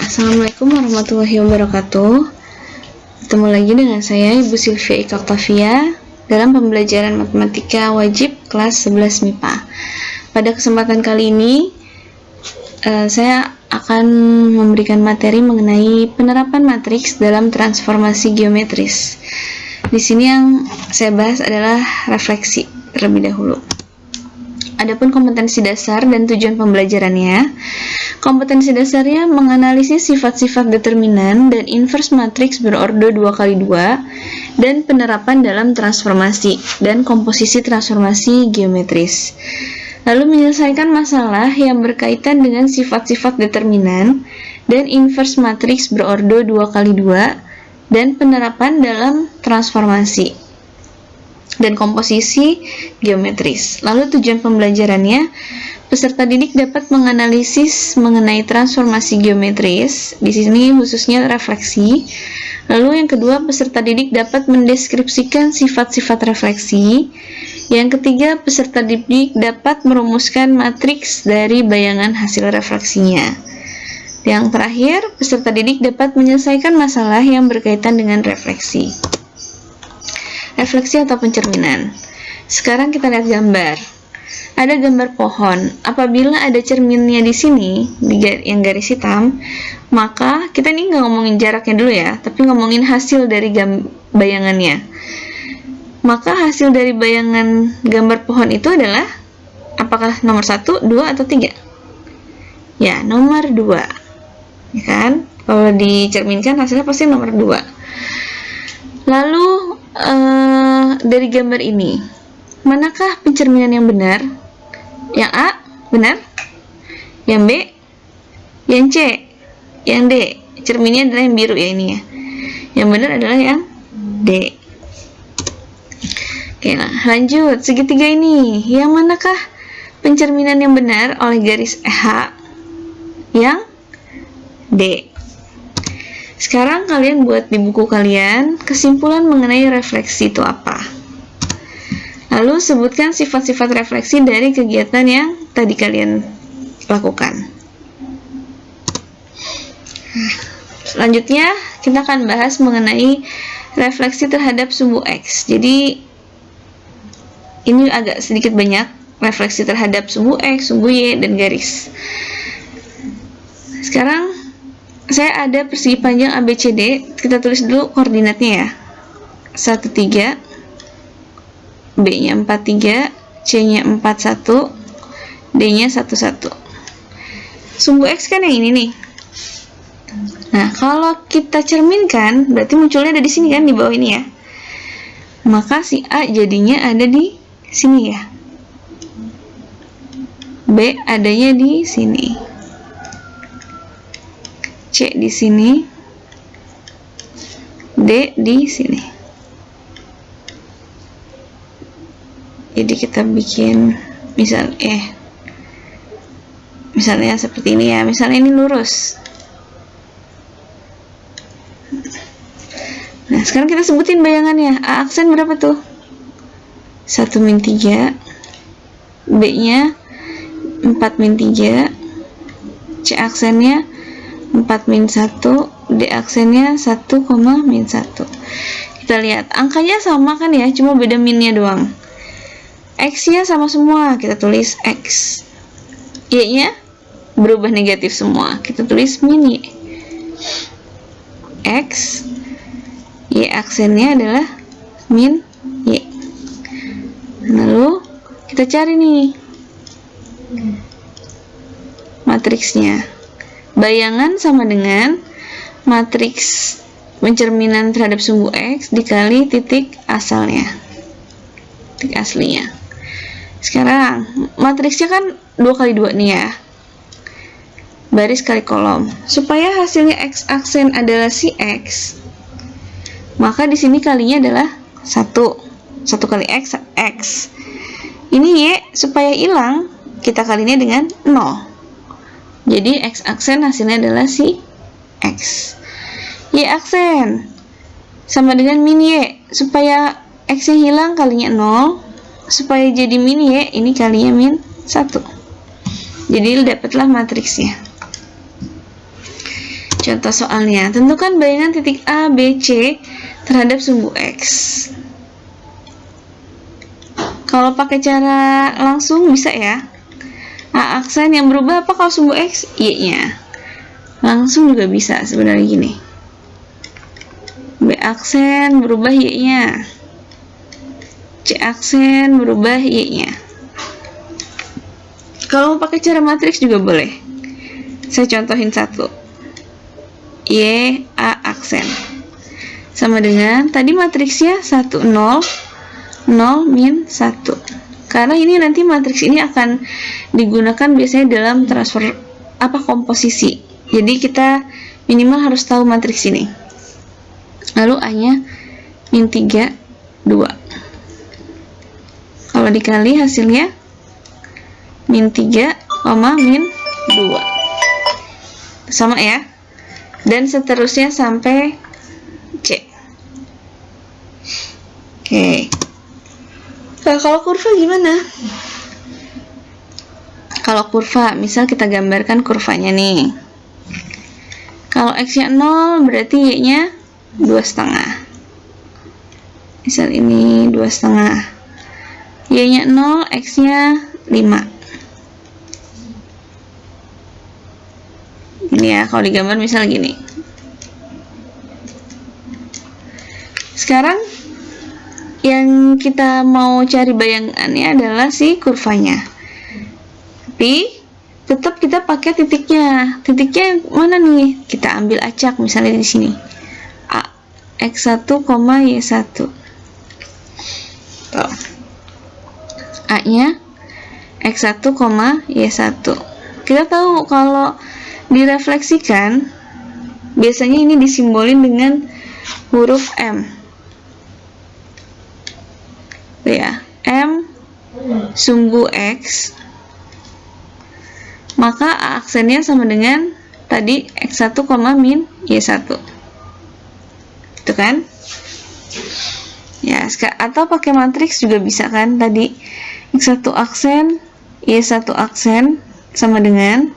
Assalamualaikum warahmatullahi wabarakatuh. Ketemu lagi dengan saya Ibu Sylvia Ika Oktavia dalam pembelajaran matematika wajib kelas 11 MIPA. Pada kesempatan kali ini saya akan memberikan materi mengenai penerapan matriks dalam transformasi geometris. Di sini yang saya bahas adalah refleksi terlebih dahulu. Adapun kompetensi dasar dan tujuan pembelajarannya, kompetensi dasarnya menganalisis sifat-sifat determinan dan inverse matriks berordo 2x2 dan penerapan dalam transformasi dan komposisi transformasi geometris. Lalu menyelesaikan masalah yang berkaitan dengan sifat-sifat determinan dan inverse matriks berordo 2x2 dan penerapan dalam transformasi dan komposisi geometris. Lalu tujuan pembelajarannya, peserta didik dapat menganalisis mengenai transformasi geometris, di sini khususnya refleksi. Lalu yang kedua, peserta didik dapat mendeskripsikan sifat-sifat refleksi. Yang ketiga, peserta didik dapat merumuskan matriks dari bayangan hasil refleksinya. Yang terakhir, peserta didik dapat menyelesaikan masalah yang berkaitan dengan refleksi. Refleksi atau pencerminan. Sekarang kita lihat gambar. Ada gambar pohon. Apabila ada cerminnya di sini, yang garis hitam, maka kita ini nggak ngomongin jaraknya dulu ya, tapi ngomongin hasil dari bayangannya. Maka hasil dari bayangan gambar pohon itu adalah apakah nomor 1, 2, atau 3? Ya, nomor 2. Ya kan? Kalau dicerminkan hasilnya pasti nomor 2. Lalu dari gambar ini, manakah pencerminan yang benar? Yang A benar, yang B, yang C, yang D. Cerminnya adalah yang biru ya ini ya. Yang benar adalah yang D. Oke, nah lanjut, segitiga ini, yang manakah pencerminan yang benar oleh garis H? Yang D. Sekarang kalian buat di buku kalian kesimpulan mengenai refleksi itu apa. Lalu sebutkan sifat-sifat refleksi dari kegiatan yang tadi kalian lakukan. Selanjutnya kita akan bahas mengenai refleksi terhadap sumbu X. Jadi ini agak sedikit banyak, refleksi terhadap sumbu X, sumbu Y, dan garis. Sekarang saya ada persegi panjang ABCD, kita tulis dulu koordinatnya ya. 13, B-nya 43, C-nya 41, D-nya 11. Sumbu X kan yang ini nih. Nah, kalau kita cerminkan, berarti munculnya ada di sini kan, di bawah ini ya. Maka si A jadinya ada di sini ya. B adanya di sini. C di sini, D di sini. Jadi kita bikin misalnya seperti ini ya. Misalnya ini lurus. Nah, sekarang kita sebutin bayangannya. A aksen berapa tuh? 1-3, B-nya 4-3, C aksennya 4-1, D aksennya 1,-1. Kita lihat, angkanya sama kan ya, cuma beda minnya doang. X-nya sama semua, kita tulis X. Y-nya berubah negatif semua, kita tulis min Y. X, Y aksennya adalah min Y. Lalu kita cari nih matriksnya. Bayangan sama dengan matriks pencerminan terhadap sumbu X dikali titik asalnya, titik aslinya. Sekarang matriksnya kan 2x2 nih ya, baris kali kolom. Supaya hasilnya X aksen adalah si X, maka di sini kalinya adalah 1 kali X, X. Ini Y, supaya hilang kita kalinya dengan 0. Jadi X aksen hasilnya adalah si X. Y aksen sama dengan min Y. Supaya X-nya hilang kalinya 0. Supaya jadi min Y, ini kalinya min 1. Jadi dapatlah matriksnya. Contoh soalnya, tentukan bayangan titik A, B, C terhadap sumbu X. Kalau pakai cara langsung bisa ya. A aksen yang berubah apa kalau sumbu X? Y-nya. Langsung juga bisa sebenarnya gini. B aksen berubah Y-nya. C aksen berubah Y-nya. Kalau mau pakai cara matriks juga boleh. Saya contohin satu. Y, A aksen. Sama dengan tadi matriksnya 1, 0, 0, min 1. Karena ini nanti matriks ini akan digunakan biasanya dalam transfer komposisi. Jadi kita minimal harus tahu matriks ini. Lalu A-nya min 3, 2. Kalau dikali hasilnya min 3, min 2. Sama ya. Dan seterusnya sampai C. Oke. Nah, kalau kurva gimana? Kalau kurva, misal kita gambarkan kurvanya nih. Kalau X-nya 0, berarti Y-nya 2,5. Misal ini 2,5. Y-nya 0, X-nya 5. Ini ya, kalau digambar misal gini. Sekarang yang kita mau cari bayangannya adalah si kurvanya. Tapi tetap kita pakai titiknya. Titiknya mana nih? Kita ambil acak misalnya di sini. A X1, Y1. Tuh. A-nya X1, Y1. Kita tahu kalau direfleksikan biasanya ini disimbolin dengan huruf M. Ya, M sumbu X, maka A aksennya sama dengan tadi X1, min Y1. Itu kan? Ya, atau pakai matriks juga bisa kan? Tadi X1 aksen, Y1 aksen sama dengan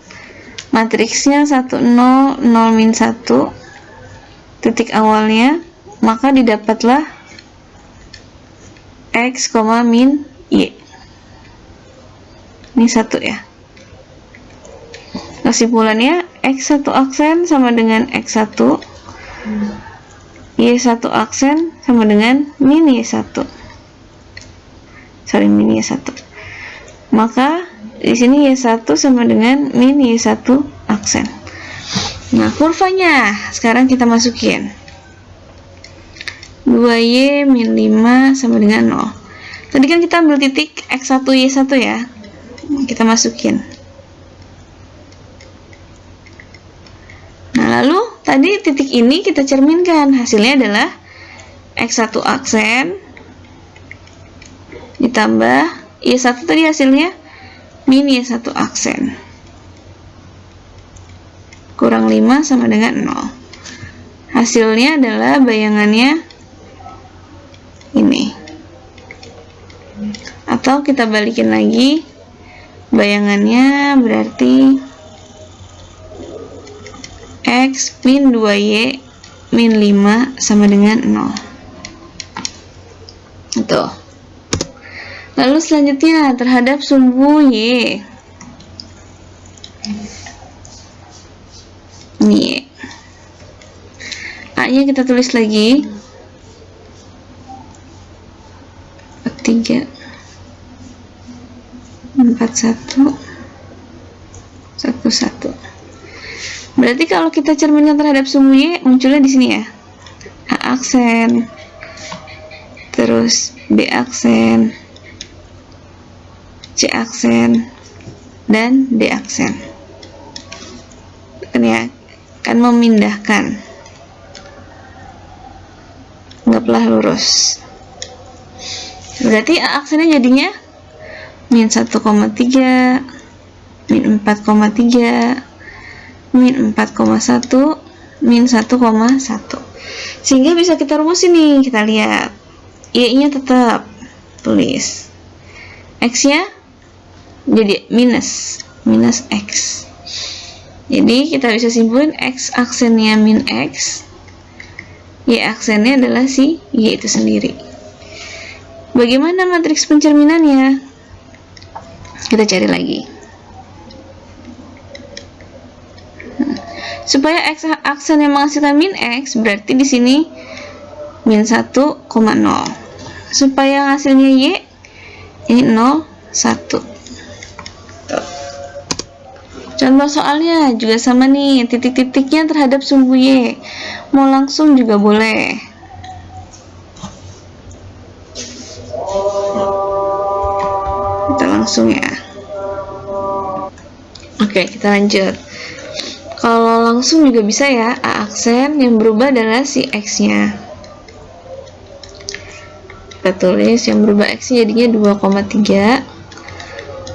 matriksnya 1, 0, 0, min 1, titik awalnya, maka didapatlah X, min Y. Ini 1 ya. Kesimpulannya X1 aksen sama dengan X1, Y1 aksen sama dengan min Y1. Min Y1. Maka di sini Y1 sama dengan min Y1 aksen. Nah, kurvanya sekarang kita masukin. 2Y min 5 sama dengan 0. Tadi kan kita ambil titik X1, Y1 ya. Kita masukin. Nah, lalu tadi titik ini kita cerminkan. Hasilnya adalah X1 aksen ditambah Y1 tadi hasilnya min Y1 aksen. Kurang 5 sama dengan 0. Hasilnya adalah bayangannya ini. Atau kita balikin lagi, bayangannya berarti X min 2Y min 5 sama dengan 0. Itu. Lalu selanjutnya terhadap sumbu Y. Ini Y. A-nya kita tulis lagi 3, 4, 1, 1, 1. Berarti kalau kita cerminkan terhadap sumbu Y, munculnya di sini ya. A aksen, terus B aksen, C aksen, dan D aksen. Kan ya, kan memindahkan. Anggaplah lurus. Berarti A aksennya jadinya min 1,3, min 4,3, min 4,1, min 1,1. Sehingga bisa kita rumusin nih, kita lihat. Y-nya tetap tulis. X-nya jadi minus X. Jadi kita bisa simpulin X aksennya min X, Y aksennya adalah si Y itu sendiri. Bagaimana matriks pencerminannya? Kita cari lagi. Supaya X aksen yang menghasilkan min X, berarti di sini min 1,0. Supaya hasilnya Y, ini 0, 1. Contoh soalnya juga sama nih, titik-titiknya terhadap sumbu Y. Mau langsung juga boleh. Kita langsung ya. Oke, kita lanjut. Kalau langsung juga bisa ya, A aksen yang berubah adalah si X-nya. Kita tulis yang berubah X-nya jadinya 2,3.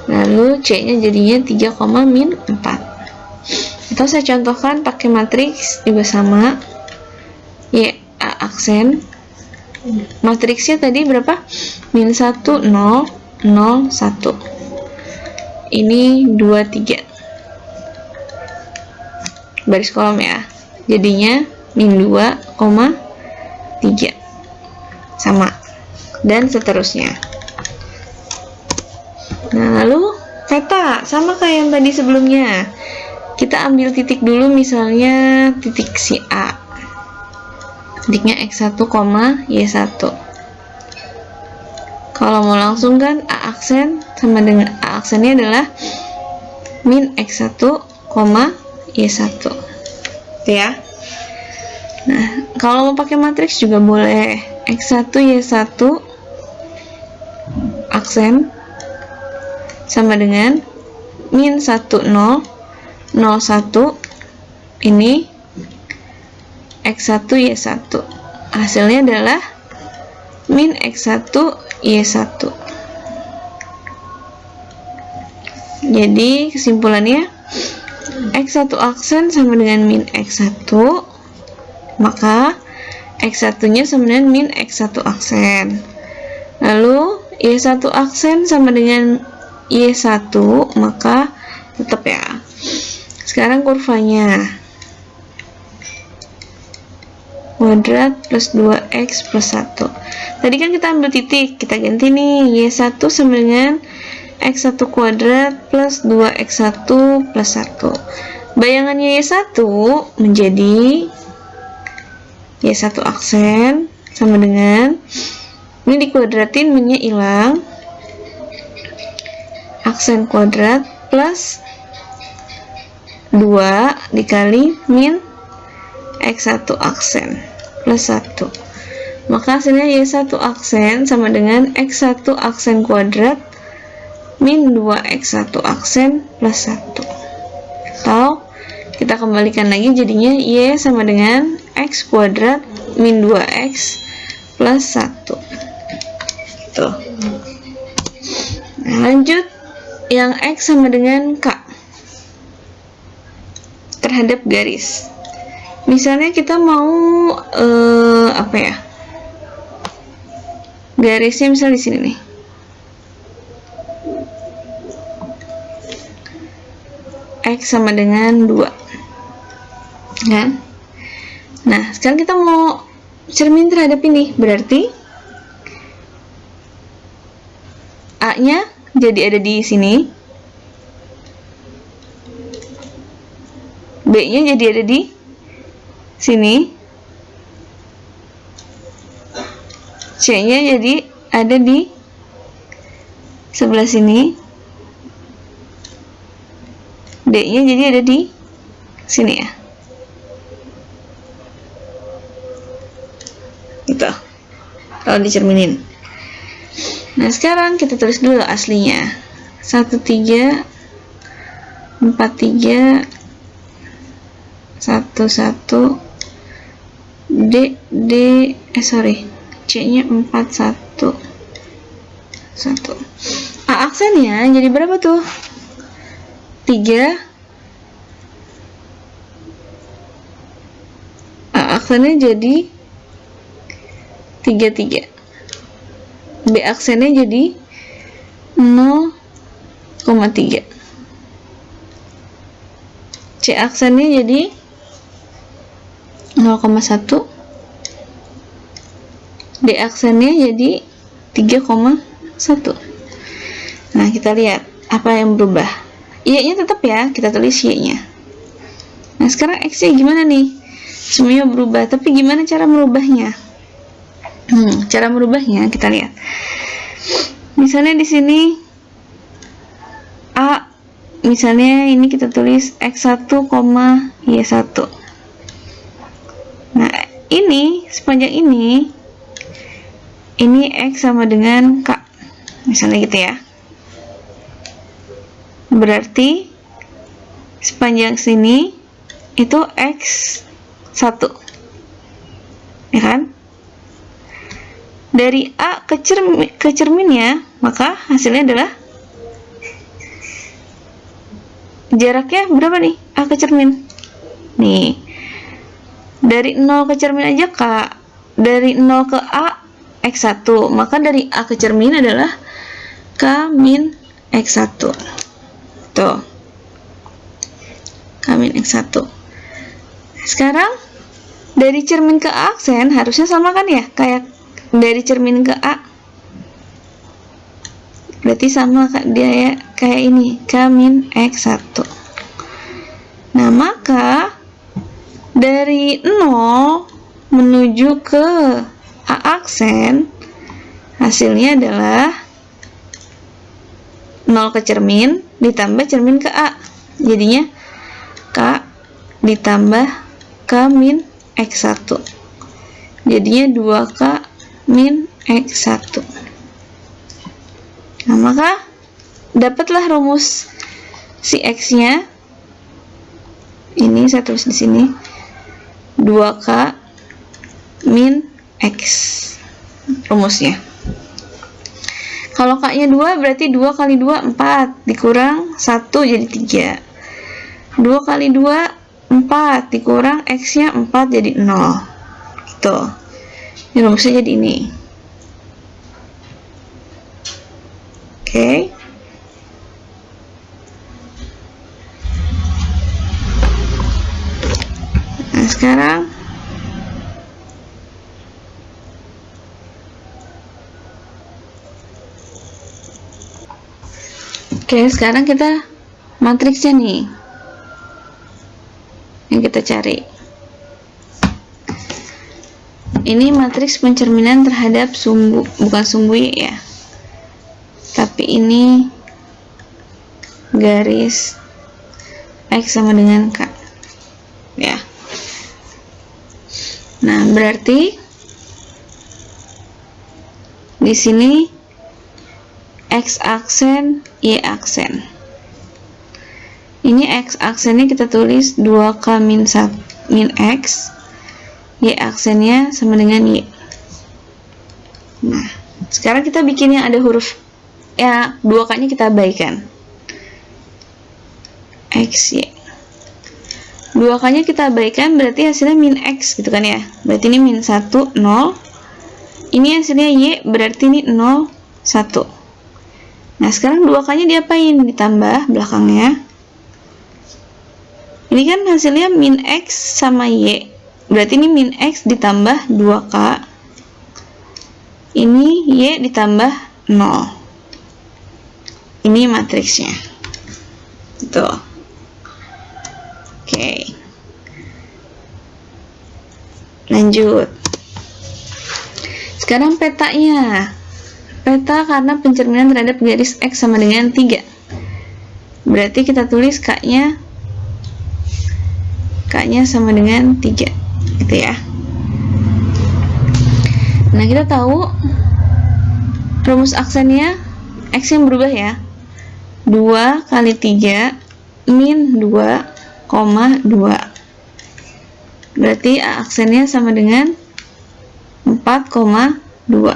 Lalu C-nya jadinya 3,-4. Atau saya contohkan pakai matriks juga sama. Y A aksen. Matriksnya tadi berapa? Min 1, 0, 0, 1. Ini 2, 3. Baris kolom ya. Jadinya min 2,3. Sama. Dan seterusnya. Nah, lalu peta sama kayak yang tadi sebelumnya. Kita ambil titik dulu, misalnya titik si A. Titiknya X1, Y1. Kalau mau langsung kan A aksen sama dengan A aksennya adalah min X1, Y1. Itu ya. Nah, kalau mau pakai matriks juga boleh. X1, Y1 aksen sama dengan min 1, 0, 0, 1. Ini X1, Y1. Hasilnya adalah min X1, Y1. Jadi kesimpulannya X1 aksen sama dengan min X1, maka X1 nya sama dengan min X1 aksen. Lalu Y1 aksen sama dengan Y1, maka tetap ya. Sekarang kurvanya kuadrat plus 2x plus 1. Tadi kan kita ambil titik, kita ganti nih Y1 sama dengan x1 kuadrat plus 2x1 plus 1. Bayangannya Y1 menjadi Y1 aksen sama dengan, ini dikuadratin, minnya hilang, aksen kuadrat plus 2 dikali min X1 aksen plus 1. Maka hasilnya Y1 aksen sama dengan X1 aksen kuadrat min 2X1 aksen plus 1. Atau kita kembalikan lagi, jadinya Y sama dengan X kuadrat min 2X plus 1. Tuh. Nah, lanjut. Yang X sama dengan K terhadap garis. Misalnya kita mau apa ya, garisnya misal di sini nih, X sama dengan 2 kan. Nah, sekarang kita mau cermin terhadap ini, berarti A nya jadi ada di sini, B nya jadi ada di sini, C nya jadi ada di sebelah sini, D nya jadi ada di sini ya. Gitu kalau dicerminin. Nah, sekarang kita tulis dulu aslinya. 1, 3, 4, 3, 1, 1, C nya 4, 1, 1. A aksennya jadi berapa tuh? 3. A aksennya jadi 3, 3. B aksennya jadi 0,3. C C aksennya jadi 0,1, D aksennya jadi 3,1. Nah, kita lihat apa yang berubah. Y-nya tetap ya, kita tulis Y-nya. Nah, sekarang X-nya gimana nih? Semuanya berubah, tapi gimana cara merubahnya? Cara merubahnya kita lihat. Misalnya di sini A, misalnya ini kita tulis X1, Y1. Nah, ini sepanjang ini X sama dengan K, misalnya gitu ya. Berarti sepanjang sini itu X1, ya kan? Dari A ke cerminnya, maka hasilnya adalah jaraknya berapa nih? A ke cermin. Nih, dari 0 ke cermin aja Kak. Dari 0 ke A X1, maka dari A ke cermin adalah K min X1. Tuh, K min X1. Sekarang dari cermin ke A aksen harusnya sama kan ya, kayak dari cermin ke A, berarti sama dia ya, kayak ini K min X1. Nah, maka dari 0 menuju ke A aksen hasilnya adalah 0 ke cermin ditambah cermin ke A, jadinya K ditambah K min X1, jadinya 2K min X1. Nah, maka dapatlah rumus si X-nya. Ini saya tulis di sini 2K min X rumusnya. Kalau K-nya 2 berarti 2 kali 2 4 dikurang 1 jadi 3. 2 kali 2 4 dikurang X-nya 4 jadi 0. Gitu. Ini rumusnya jadi ini. Oke. Nah, sekarang kita matriksnya nih yang kita cari. Ini matriks pencerminan terhadap bukan sumbu Y ya, tapi ini garis X sama dengan K ya. Nah, berarti di sini X aksen, Y aksen. Ini X aksennya kita tulis 2K min X, Y aksennya sama dengan Y. Nah, sekarang kita bikin yang ada huruf ya, 2K nya kita abaikan, X, Y. 2K nya kita abaikan berarti hasilnya min X gitu kan ya, berarti ini min 1, 0. Ini hasilnya Y, berarti ini 0, 1. Nah, sekarang 2K nya diapain? Ditambah belakangnya. Ini kan hasilnya min X sama Y, berarti ini min X ditambah 2K, ini Y ditambah 0. Ini matriksnya. Tuh. Oke. Lanjut. Sekarang petanya. Peta karena pencerminan terhadap garis X sama dengan 3. Berarti kita tulis K-nya sama dengan 3. Gitu ya. Nah, kita tahu rumus aksennya X yang berubah ya. 2 kali 3 min 2,2. Berarti A aksennya sama dengan 4,2.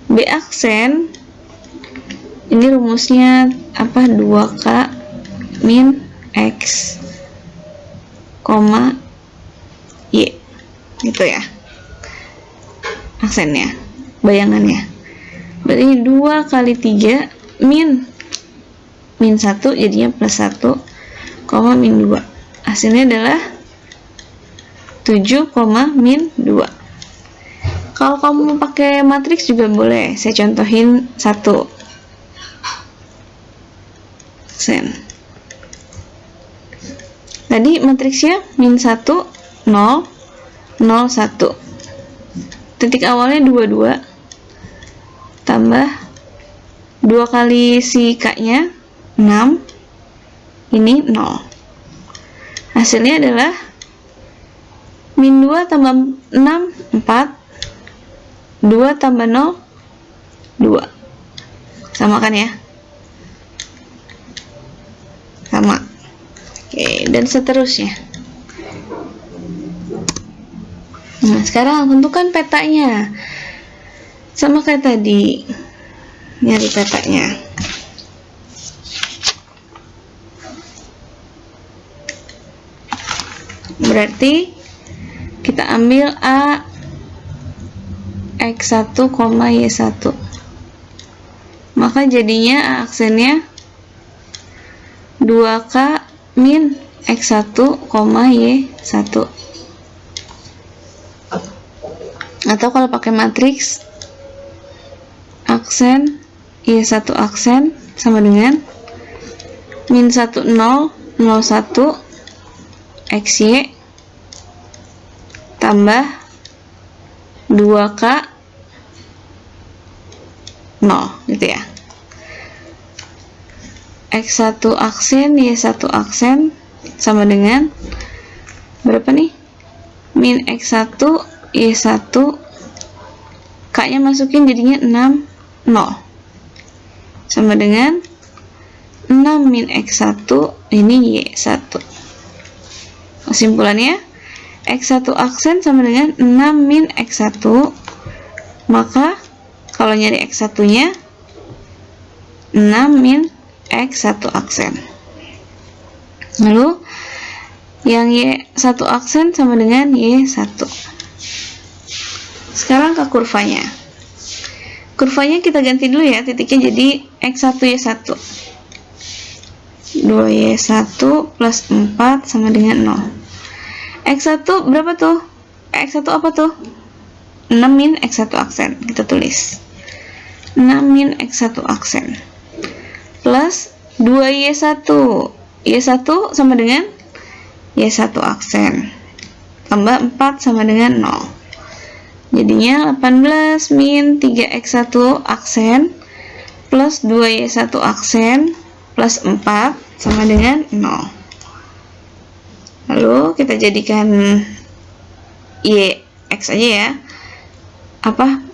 B aksen ini rumusnya apa? 2K min X, Y. Gitu ya. Aksennya, bayangannya. Berarti 2 kali 3 min 1 jadinya plus 1 min 2. Hasilnya adalah 7, min 2. Kalau kamu mau pakai matriks juga boleh. Saya contohin 1. Tadi matriksnya min 1, 0, 0, 1. Titik awalnya 22 tambah 2 kali si K-nya 6, ini 0. Hasilnya adalah min 2 tambah 6, 4, 2 tambah 0, 2. Sama kan ya? Sama. Oke, dan seterusnya. Nah, sekarang tentukan petanya. Sama kayak tadi. Nyari petanya. Berarti kita ambil A X1, Y1. Maka jadinya A aksennya 2K min X1, Y1. Atau kalau pakai matriks, aksen Y1 aksen sama dengan min 1, 0, 0, 1 XY tambah 2K 0 gitu ya. X1 aksen Y1 aksen sama dengan berapa nih? Min X1 Y1, K nya masukin jadinya 6, 0 sama dengan 6 min X1, ini Y1. Kesimpulannya X1 aksen sama dengan 6 min X1, maka kalau nyari X1 nya 6 min X1 aksen. Lalu yang Y1 aksen sama dengan Y1. Sekarang ke kurvanya. Kurvanya kita ganti dulu ya, titiknya jadi X1 Y1. 2Y1 plus 4 sama dengan 0. X1 berapa tuh? X1 apa tuh? 6 min X1 aksen. Kita tulis 6 min X1 aksen plus 2Y1. Y1 sama dengan Y1 aksen tambah 4 sama dengan 0. Jadinya 18 min 3X1 aksen plus 2Y1 aksen plus 4 sama dengan 0. Lalu kita jadikan YX aja ya. Apa?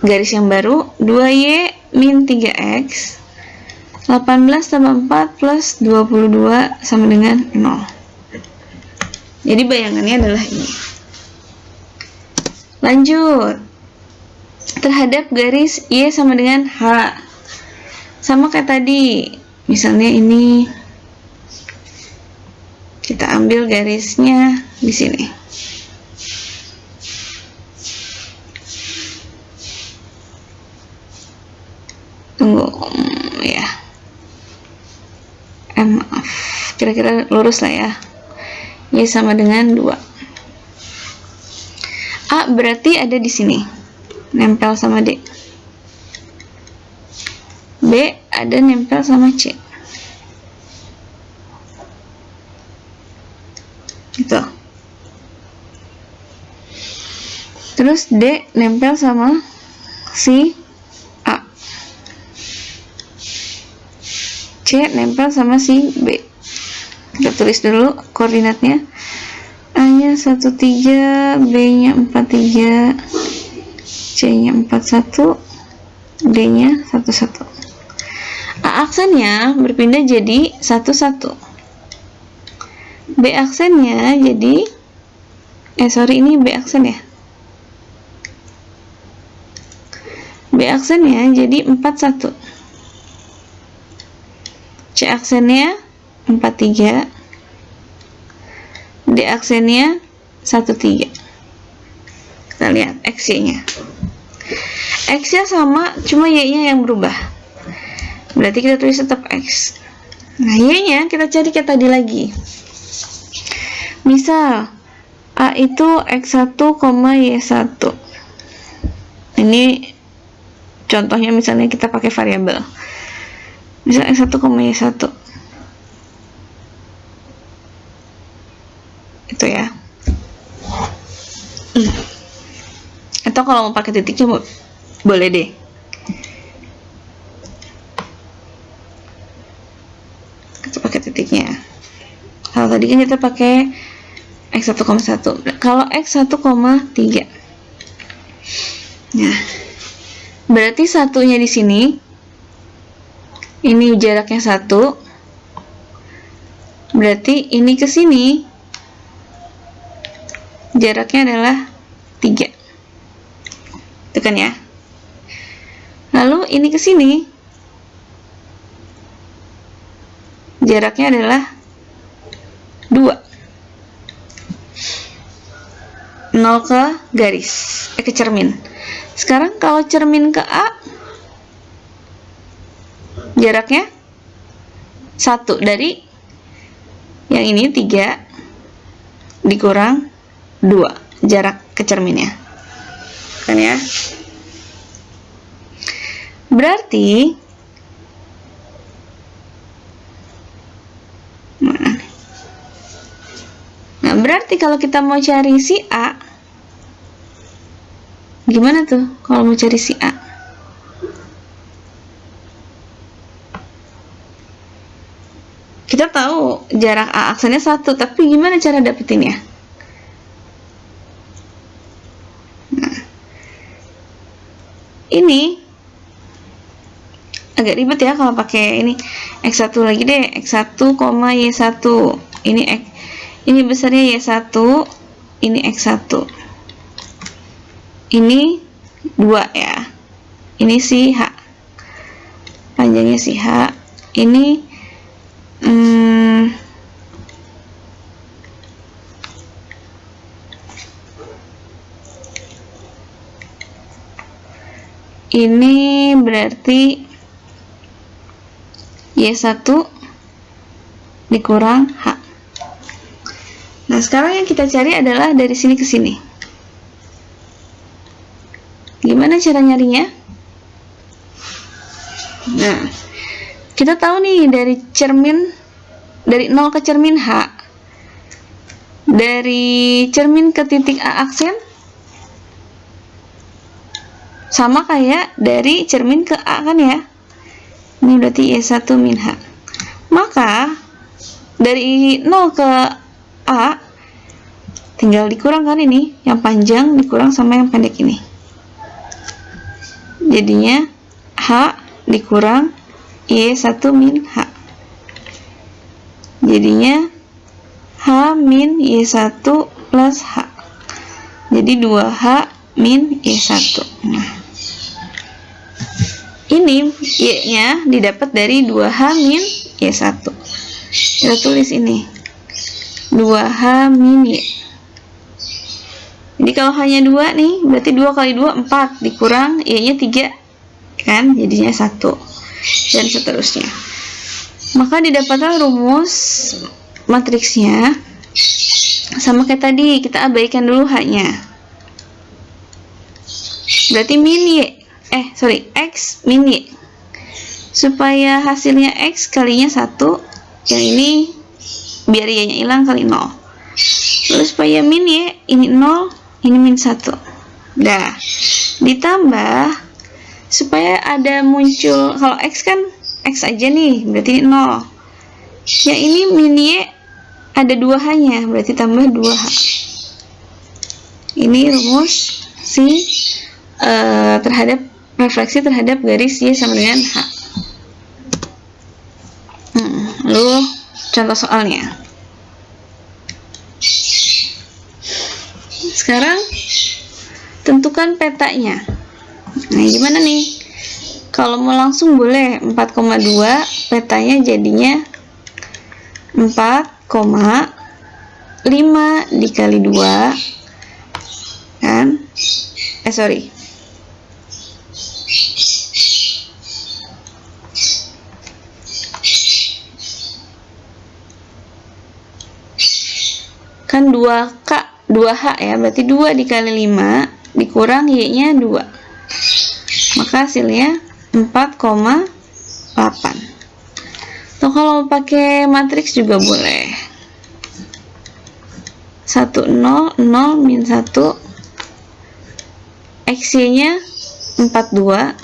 Garis yang baru 2Y min 3X 18 tambah 4 plus 22 sama dengan 0. Jadi bayangannya adalah ini. Lanjut. Terhadap garis Y sama dengan H. Sama kayak tadi. Misalnya ini kita ambil garisnya di sini. Tunggu ya. Maaf. Kira-kira lurus lah ya. Y sama dengan 2. A berarti ada di sini, nempel sama D. B ada nempel sama C. Gitu. Terus D nempel sama si A. C nempel sama si B. Kita tulis dulu koordinatnya. A-nya 13, B-nya 43, C-nya 41, D-nya 11. A aksennya berpindah jadi 11. B aksennya jadi ini B aksen ya. B aksennya jadi 41. C aksennya 43. D aksennya 13. Kita lihat X-nya. X-nya sama, cuma Y-nya yang berubah. Berarti kita tulis tetap X. Nah, Y-nya kita cari kayak tadi lagi. Misal A itu X1, Y1. Ini contohnya misalnya kita pakai variabel. Misal X1, Y1. Itu ya. Atau kalau mau pakai titiknya boleh deh. Kita pakai titiknya. Kalau tadi kan kita pakai X1,1. Kalau X1,3. Nah, berarti satunya di sini. Ini jaraknya 1. Berarti ini ke sini jaraknya adalah 3. Itu kan ya. Lalu ini ke sini jaraknya adalah 2. 0 ke garis, ke cermin. Sekarang kalau cermin ke A, jaraknya 1 dari yang ini 3 dikurang 2 jarak ke cerminnya. Kan ya? Berarti berarti kalau kita mau cari si A, gimana tuh kalau mau cari si A? Kita tahu jarak A aksennya 1, tapi gimana cara dapetinnya? Nah, ini agak ribet ya kalau pakai ini X1 lagi deh, X1, Y1. Ini besarnya Y1, ini X1. Ini 2 ya. Ini si H. Panjangnya si H. Ini ini berarti Y1 dikurang H. Nah, sekarang yang kita cari adalah dari sini ke sini. Gimana cara nyarinya? Nah, kita tahu nih dari 0 ke cermin H, dari cermin ke titik A aksen sama kayak dari cermin ke A kan ya. Ini berarti Y1 min H. Maka dari 0 ke A tinggal dikurang kan ini, yang panjang dikurang sama yang pendek ini. Jadinya H dikurang Y1 min H. Jadinya H min Y1 plus H. Jadi 2H min Y1. Nah, ini Y-nya didapat dari 2H min Y1. Kita tulis ini 2H min Y. Jadi kalau hanya 2 nih, berarti 2 kali 2 4 dikurang Y-nya 3 kan, jadinya 1, dan seterusnya. Maka didapatlah rumus matriksnya sama kayak tadi, kita abaikan dulu H-nya. Berarti X min Y. Supaya hasilnya X kalinya 1, yang ini biar Y-nya hilang kali 0. Lalu supaya min Y, ini 0, ini min 1. Dah, ditambah supaya ada muncul, kalau X kan X aja nih, berarti ini 0. Yang ini min Y ada 2H-nya, berarti tambah 2H. Ini rumus terhadap refleksi terhadap garis Y sama dengan H. Lalu contoh soalnya. Sekarang tentukan petanya. Nah, gimana nih? Kalau mau langsung boleh 4,2, petanya jadinya 4,5 dikali 2 kan? Sorry. kan 2K 2H ya, berarti 2 dikali 5 dikurang Y nya 2, maka hasilnya 4,8. Atau kalau pakai matriks juga boleh, 1 0 0 min 1, XY nya 42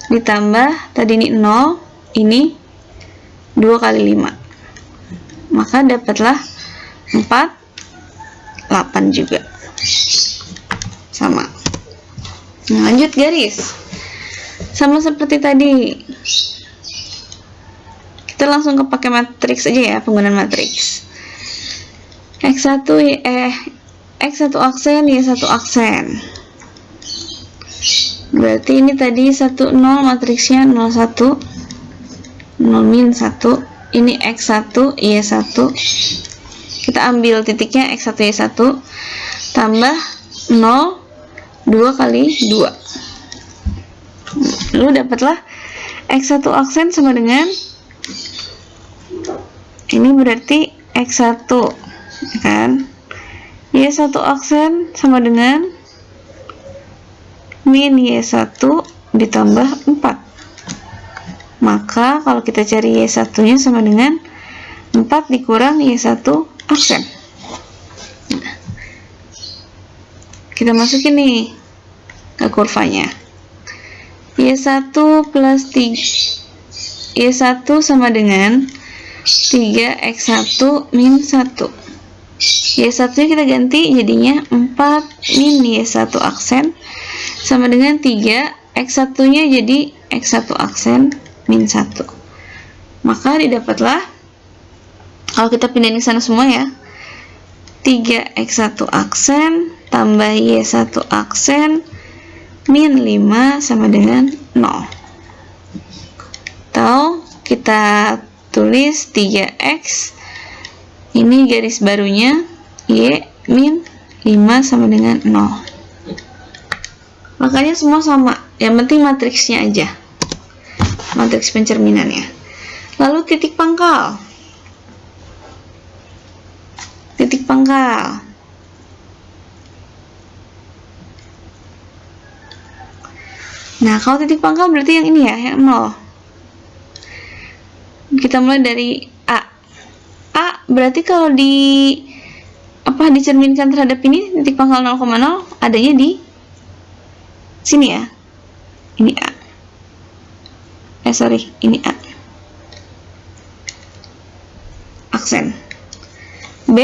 ditambah tadi ini 0, ini 2 kali 5, maka dapatlah 48 juga, sama. Nah, lanjut garis, sama seperti tadi, kita langsung pakai matriks aja ya, penggunaan matriks. X1 aksen, Y1 aksen, berarti ini tadi 1 0, matriksnya 0 1 0 min 1, ini X1 Y1, kita ambil titiknya X1 Y1 tambah 0 2 kali 2, lalu dapatlah X1 aksen sama dengan ini, berarti X1 kan, Y1 aksen sama dengan min Y1 ditambah 4, maka kalau kita cari Y1 nya sama dengan 4 dikurang Y1 aksen. Nah, kita masukin nih ke kurvanya, Y1 plus 3 Y1 sama dengan 3X1 min 1, Y1 nya kita ganti jadinya 4 min Y1 aksen sama dengan 3, X1 nya jadi X1 aksen min 1, maka didapatlah, kalau kita pindahin ke sana semua ya, 3X1 aksen tambah Y1 aksen min 5 sama dengan 0, atau kita tulis 3X, ini garis barunya, Y min 5 sama dengan 0. Makanya semua sama, yang penting matriksnya aja, matriks pencerminannya. Lalu titik pangkal. Titik pangkal. Nah, kalau titik pangkal berarti yang ini ya, yang 0. Kita mulai dari A. A berarti kalau dicerminkan terhadap ini, titik pangkal 0,0 adanya di sini ya, ini A, ini A, aksen. B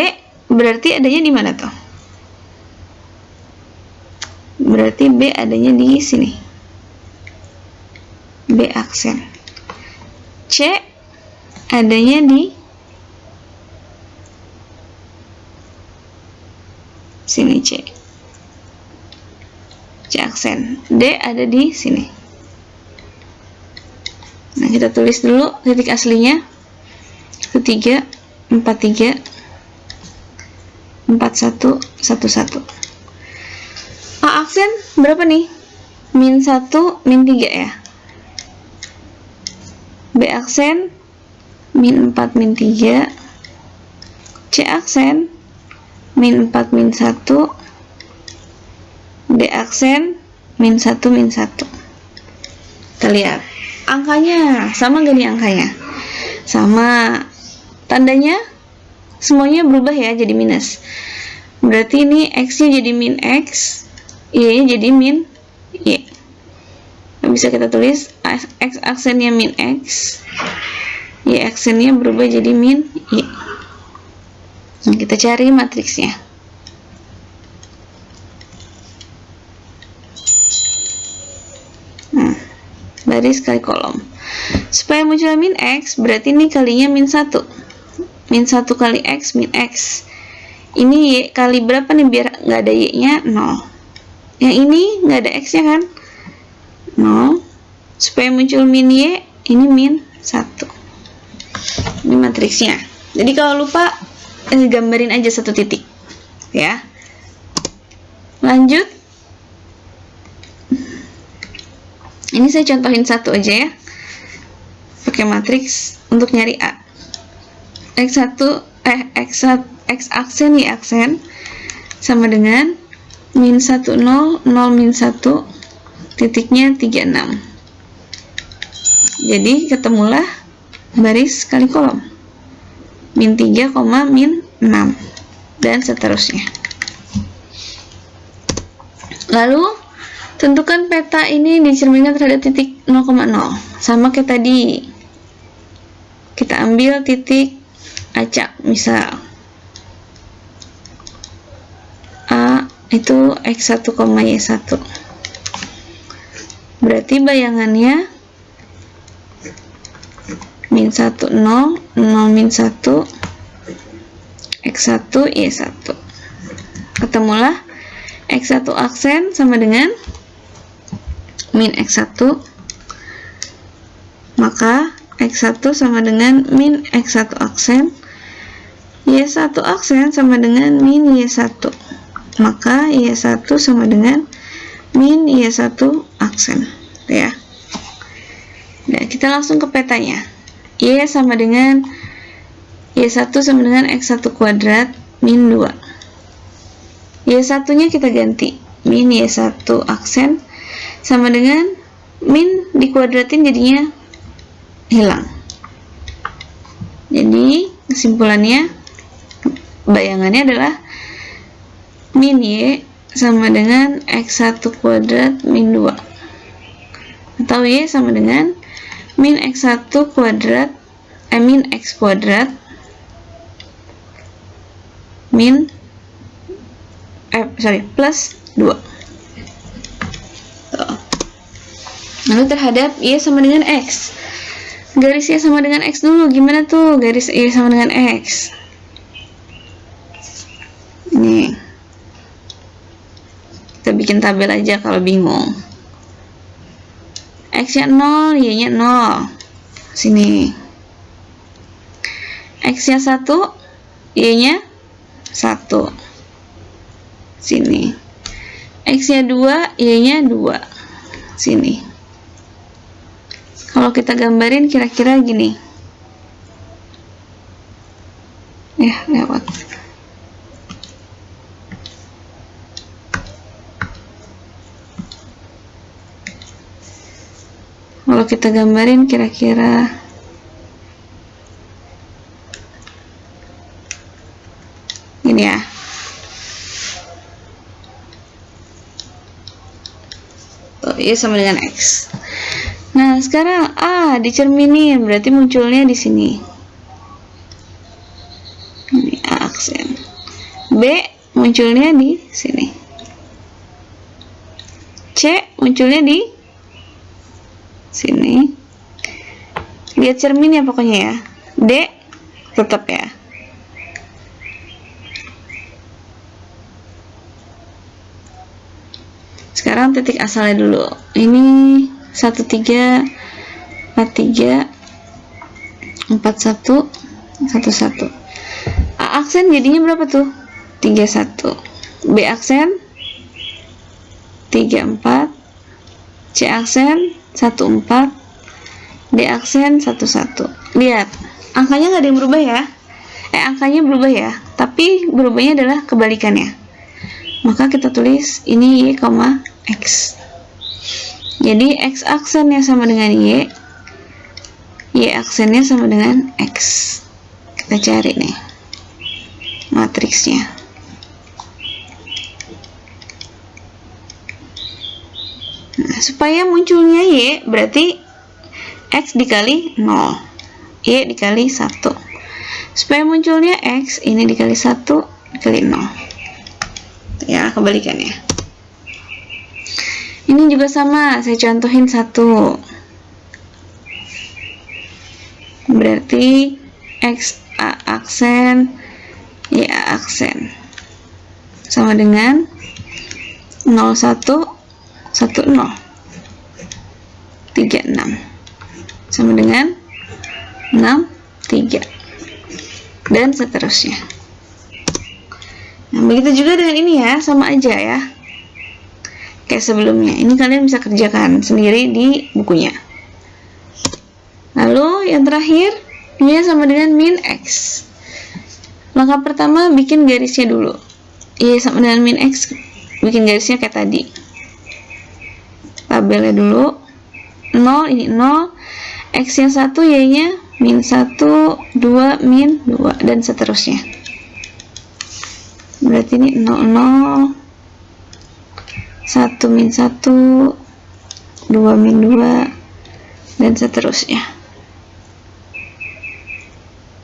berarti adanya di mana tuh? Berarti B adanya di sini, B aksen. C adanya di sini, C aksen. D ada di sini. Nah, kita tulis dulu titik aslinya, 13 43 41 11. A aksen berapa nih? Min 1 min 3 ya. B aksen min 4 min 3. C aksen min 4 min 1. D aksen min 1 min 1. Kita lihat angkanya sama gak nih angkanya? Sama. Tandanya semuanya berubah ya, jadi minus. Berarti ini X nya jadi min X, Y nya jadi min Y. Bisa kita tulis X aksennya min X, Y aksennya berubah jadi min Y. Nah, kita cari matriksnya. Baris kali kolom. Supaya muncul min X, berarti ini kalinya min 1. Min 1 kali X, min X. Ini Y kali berapa nih biar nggak ada Y nya? 0. Yang ini nggak ada X nya kan? 0. Supaya muncul min Y, ini min 1. Ini matriksnya. Jadi kalau lupa, gambarin aja satu titik ya. Lanjut, ini saya contohin satu aja ya, pakai matriks untuk nyari A. X1 X aksen, Y aksen sama dengan min 1, 0, 0, min 1, titiknya 36. Jadi ketemulah baris kali kolom. Min 3, min 6. Dan seterusnya. Lalu, tentukan peta ini dicerminkan terhadap titik 0,0. Sama kayak tadi. Kita ambil titik acak, misal A itu X1, Y1. Berarti bayangannya min 1, 0, 0, min 1, X1, Y1. Ketemulah X1 aksen sama dengan min X1, maka X1 sama dengan min X1 aksen, Y1 aksen sama dengan min Y1, maka Y1 sama dengan min Y1 aksen, ya. Nah, kita langsung ke petanya. Y sama dengan Y1 sama dengan X1 kuadrat min 2. Y1 nya kita ganti min Y1 aksen sama dengan min dikuadratin jadinya hilang. Jadi kesimpulannya, bayangannya adalah min Y sama dengan X1 kuadrat min 2, atau Y sama dengan min X1 kuadrat min X kuadrat min plus 2. Tuh. Lalu terhadap Y sama dengan X, garis Y sama dengan X dulu. Gimana tuh garis Y sama dengan X? Nih, kita bikin tabel aja kalau bingung. X nya 0, Y nya 0. Sini. X nya 1, Y nya 1. Sini. X nya 2, Y nya 2. Sini. Kalau kita gambarin kira-kira gini. Ya, lewat. Kalau kita gambarin kira-kira ini ya. Y sama dengan X. Nah, sekarang A dicerminin, berarti munculnya di sini. Ini A aksen. B munculnya di sini. C munculnya di sini. Lihat cermin ya pokoknya ya. D tetap ya. Sekarang titik asalnya dulu. Ini 13, 43, 41, 11. A aksen jadinya berapa tuh? 31. B aksen 34. C aksen 14. D aksen 11. Lihat, angkanya nggak ada yang berubah ya. Angkanya berubah ya, tapi berubahnya adalah kebalikannya. Maka kita tulis ini Y, X. Jadi X aksennya sama dengan Y, Y aksennya sama dengan X. Kita cari nih matriksnya. Nah, supaya munculnya Y berarti X dikali 0, Y dikali 1. Supaya munculnya X, ini dikali 1 dikali 0. Ya, kebalikannya. Ini juga sama, saya contohin 1. Berarti X A aksen, Y A aksen sama dengan 01, 10, 36 sama dengan 63 dan seterusnya. Nah, begitu juga dengan ini ya, sama aja ya kayak sebelumnya. Ini kalian bisa kerjakan sendiri di bukunya. Lalu yang terakhir, Y sama dengan min X. Langkah pertama bikin garisnya dulu. Y sama dengan min X, bikin garisnya kayak tadi. Tabelnya dulu. 0, ini 0. X yang 1, Y-nya min 1, 2, min 2, dan seterusnya. Berarti ini 0, 0, 1 min 1, 2 min 2, dan seterusnya.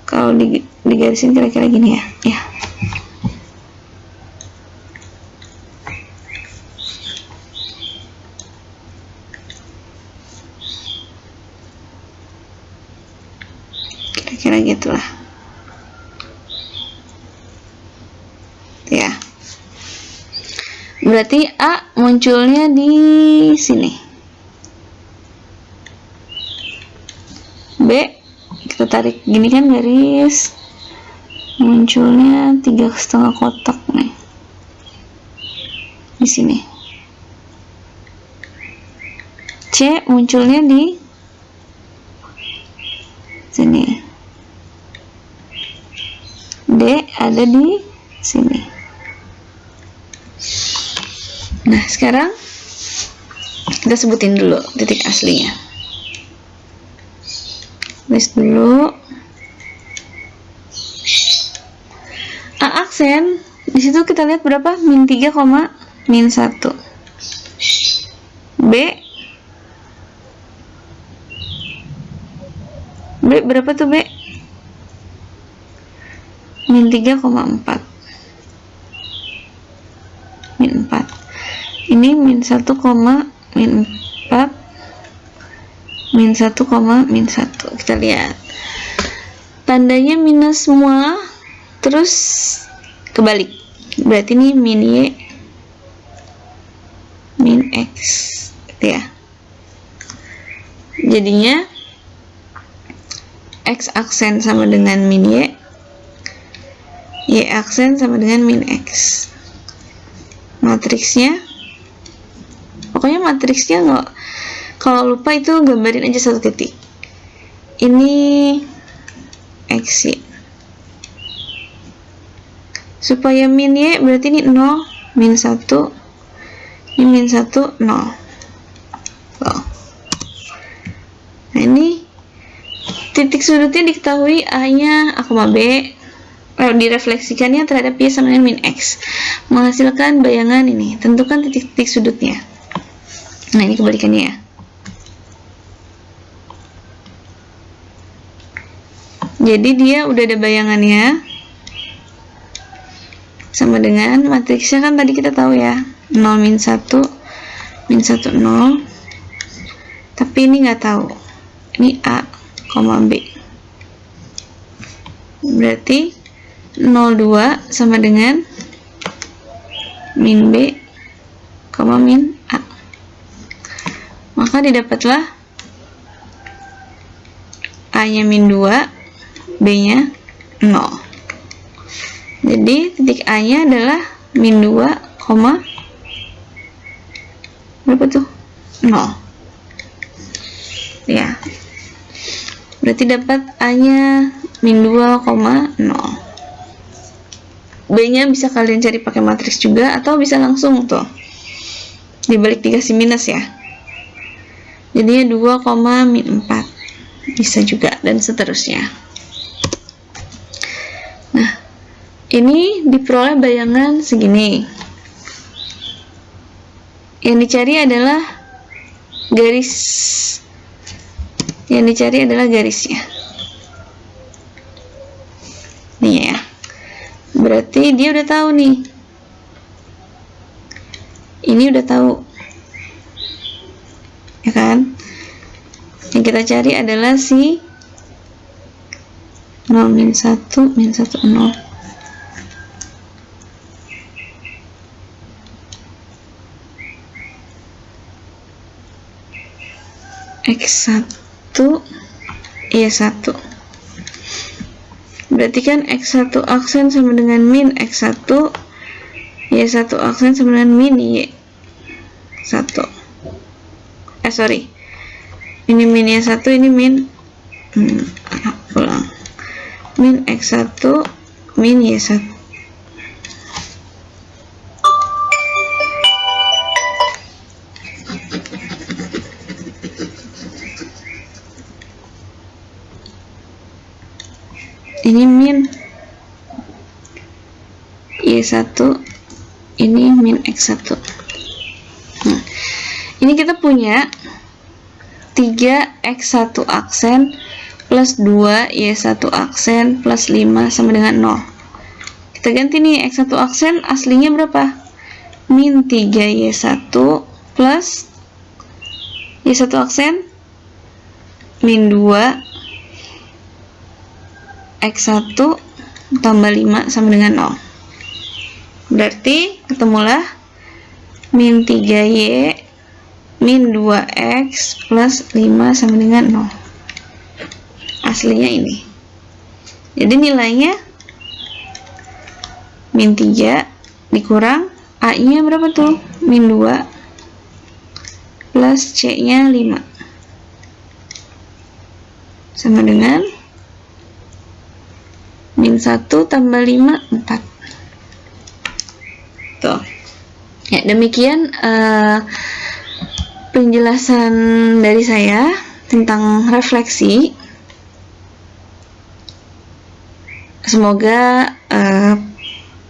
Kalau digarisin kira-kira gini ya. Kira-kira gitulah. Ya. Berarti A munculnya di sini. B kita tarik gini kan garis, munculnya 3,5 kotak nih di sini. C munculnya di sini. D ada di sini. Nah, sekarang kita sebutin dulu titik aslinya. Tulis dulu. A aksen, di situ kita lihat berapa? Min 3, min 1. B berapa tuh B? Min 3,4. Min 4. Ini min 1, min 4. Min 1, min 1. Kita lihat. Tandanya minus semua, terus kebalik. Berarti ini min Y, min X. Gitu ya. Jadinya X aksen sama dengan min Y aksen sama dengan min X. Matriksnya, pokoknya matriksnya nggak, kalau lupa itu gambarin aja satu titik. Ini X Y. Supaya min Y berarti ini 0, min 1, ini min 1, 0. Loh. Nah, ini titik sudutnya diketahui A-nya A, B. Direfleksikannya terhadap Y sama dengan min X, menghasilkan bayangan ini. Tentukan titik-titik sudutnya. Nah, ini kebalikannya ya. Jadi dia udah ada bayangannya, sama dengan matriksnya kan tadi kita tahu ya, 0 min 1, min 1 0. Tapi ini nggak tahu. Ini A, B. Berarti 02 sama dengan min B, min A. Maka didapatlah A-nya min 2, B-nya 0. Jadi titik A-nya adalah min 2, berapa tuh? 0. Ya. Berarti dapat A-nya min 2, 0. B-nya bisa kalian cari pakai matriks juga, atau bisa langsung tuh dibalik dikasih minus ya. Jadinya 2, min 4. Bisa juga, dan seterusnya. Nah, ini diperoleh bayangan segini. Yang dicari adalah garis. Yang dicari adalah garisnya. Nih ya. Berarti dia udah tahu nih. Ini udah tahu. Ya kan? Yang kita cari adalah si 0 min 1, min 1, 0. X1, Y1. Berarti kan X1 aksen sama dengan min X1, Y1 aksen sama dengan min Y1. Sorry. Ini min Y1, ini min ulang. Min X1, min Y1. Ini min Y1, ini min X1. Nah, ini kita punya 3X1 aksen plus 2 Y1 aksen plus 5 sama dengan 0. Kita ganti nih, X1 aksen aslinya berapa? Min 3Y1 plus Y1 aksen min 2 X1 tambah 5 sama dengan 0. Berarti ketemulah min 3Y min 2X plus 5 sama dengan 0. Aslinya ini. Jadi nilainya min 3 dikurang A nya berapa tuh? Min 2 plus C nya 5 sama dengan min 1 tambah 5 4. Tuh. Ya, demikian penjelasan dari saya tentang refleksi. Semoga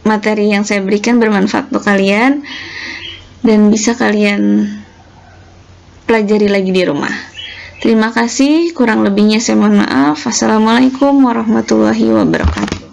materi yang saya berikan bermanfaat untuk kalian dan bisa kalian pelajari lagi di rumah. Terima kasih, kurang lebihnya saya mohon maaf. Wassalamualaikum warahmatullahi wabarakatuh.